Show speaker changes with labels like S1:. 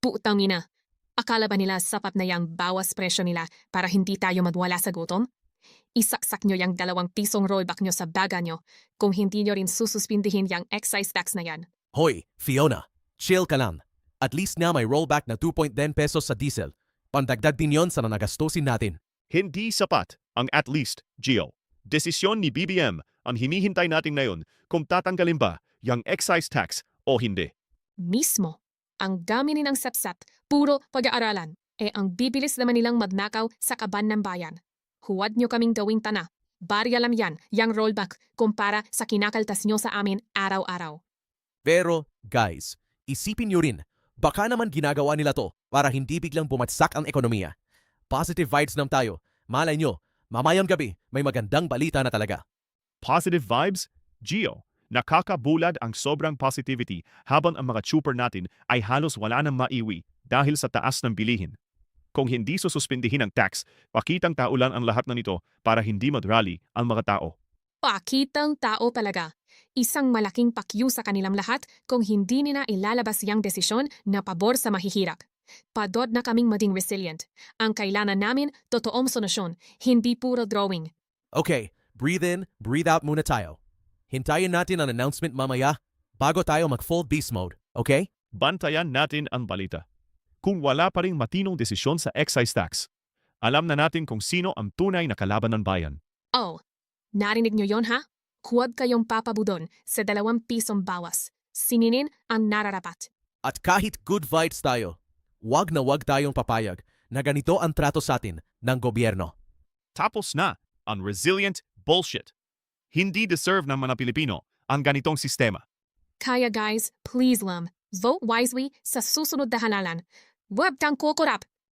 S1: Putang ina. Akala ba nila sapat na yang bawas presyo nila para hindi tayo madwala sa gutom? Isaksak nyo yung 2 pisong rollback nyo sa baga nyo kung hindi nyo rin sususpindihin yung excise tax na yan.
S2: Hoy, Fiona, chill ka lang. At least nga may rollback na 2.10 pesos sa diesel. Pandagdag din yon sa nanagastusin natin.
S3: Hindi sapat ang at least, Gio. Desisyon ni BBM ang hinihintay natin ngayon kung tatanggalin ba yung excise tax o hindi.
S1: Mismo, ang dami ng sapsat, puro pag-aaralan, ang bibilis naman nilang magnakaw sa kaban ng bayan. Huwad nyo kaming gawing tana. Barya lang yan, yang rollback, kumpara sa kinakaltas nyo sa amin araw-araw.
S2: Pero, guys, isipin nyo rin, baka naman ginagawa nila to para hindi biglang bumatsak ang ekonomiya. Positive vibes nam tayo. Malay nyo, mamayang gabi may magandang balita na talaga.
S3: Positive vibes? Gio, nakakabulad ang sobrang positivity habang ang mga chuper natin ay halos wala nang maiwi dahil sa taas ng bilihin. Kung hindi sususpindihin ang tax, pakitang tao lang ang lahat na nito para hindi madrali ang mga tao.
S1: Pakitang tao talaga. Isang malaking pakyu sa kanilang lahat kung hindi nila ilalabas yang desisyon na pabor sa mahihirap. Padod na kaming maging resilient. Ang kailangan namin, totoong solusyon, hindi puro drawing.
S2: Okay, breathe in, breathe out muna tayo. Hintayin natin ang announcement mamaya bago tayo mag-full beast mode, okay?
S3: Bantayan natin ang balita. Kung wala pa ring matinong desisyon sa excise tax, alam na natin kung sino ang tunay na kalaban ng bayan.
S1: Oh, narinig nyo yon ha? Huwag kayong papabudon sa 2 pisong bawas. Sininin ang nararapat.
S2: At kahit good vibes tayo, wag na wag tayong papayag na ganito ang trato sa atin ng gobyerno.
S3: Tapos na ang resilient bullshit. Hindi deserve ng mga Pilipino ang ganitong sistema.
S1: Kaya guys, please lang, vote wisely sa susunod na halalan. Huwag kang kukurap